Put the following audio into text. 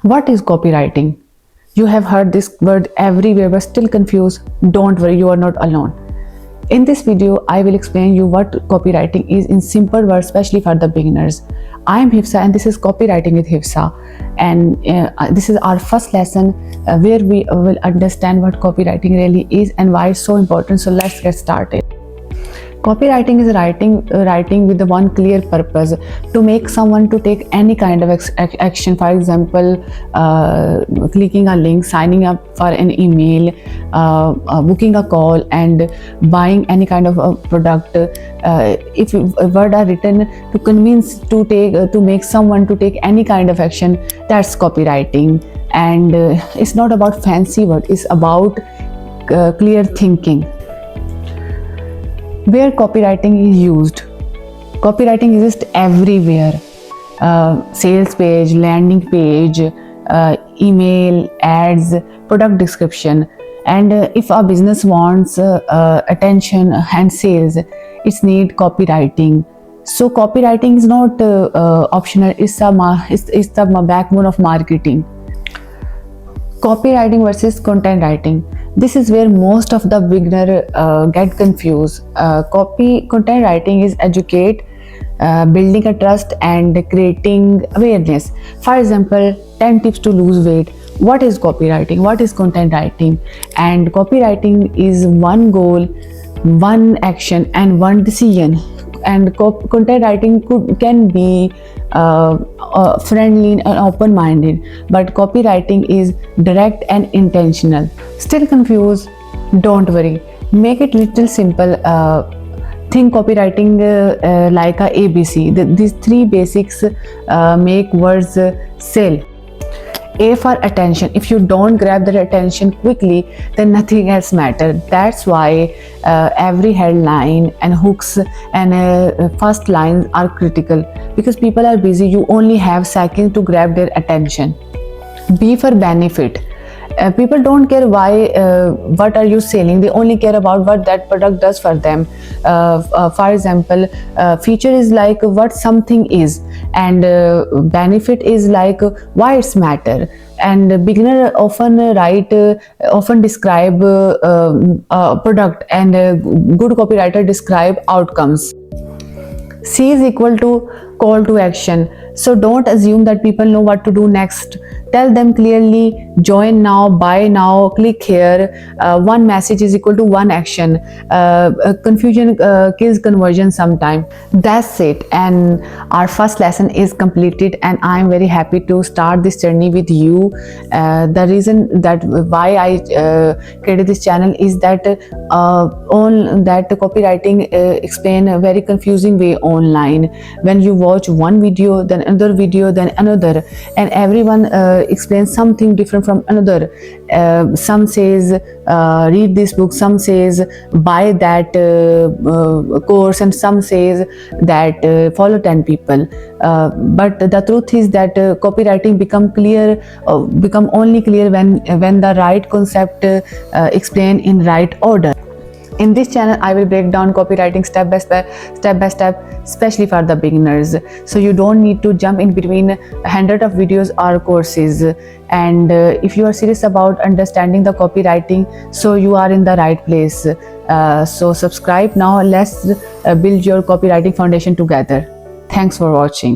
What is copywriting? You have heard this word everywhere but still confused. Don't worry, you are not alone. In this video, I will explain you what copywriting is in simple words, especially for the beginners. I am Hifsa and this is Copywriting with Hifsa. And this is our first lesson where we will understand what copywriting really is and why it's so important. So let's get started. Copywriting is writing with the one clear purpose: to make someone to take any kind of action. For example, clicking a link, signing up for an email, booking a call, and buying any kind of a product. If words are written to convince, to make someone to take any kind of action, that's copywriting. And it's not about fancy words; it's about clear thinking. Where copywriting is used. Copywriting exists everywhere. Sales page, landing page, email, ads, product description. And if a business wants attention and sales, it's need copywriting. So copywriting is not optional, it's the backbone of marketing. Copywriting versus content writing. This is where most of the beginner get confused. Content writing is educate, building a trust and creating awareness. For example, 10 tips to lose weight. What is copywriting? What is content writing? And copywriting is one goal, one action and one decision. And content writing can be friendly and open-minded, but copywriting is direct and intentional. Still confused? Don't worry. Make it little simple. Think copywriting like a ABC. These three basics make words sell. A for attention. If you don't grab their attention quickly, then nothing else matters. That's why every headline and hooks and first lines are critical, because people are busy. You only have seconds to grab their attention. B for benefit. People don't care what are you selling. They only care about what that product does for them. For example, feature is like what something is, and benefit is like why it's matter. And beginner often describe a product, and good copywriter describe outcomes. C is equal to call to action. So don't assume that people know what to do next. Tell them clearly: join now, buy now, click here. One message is equal to one action. Confusion kills conversion sometime. That's it. And our first lesson is completed, and I am very happy to start this journey with you. The reason that why I created this channel is that copywriting explain a very confusing way online. When you watch one video, then another video, then another, and everyone explains something different from another. Some says read this book, some says buy that course, and some says that follow 10 people. But the truth is that copywriting become only clear when the right concept explained in right order. In this channel, I will break down copywriting step by step, especially for the beginners. So you don't need to jump in between hundreds of videos or courses. And if you are serious about understanding the copywriting, so you are in the right place. So subscribe now. Let's build your copywriting foundation together. Thanks for watching.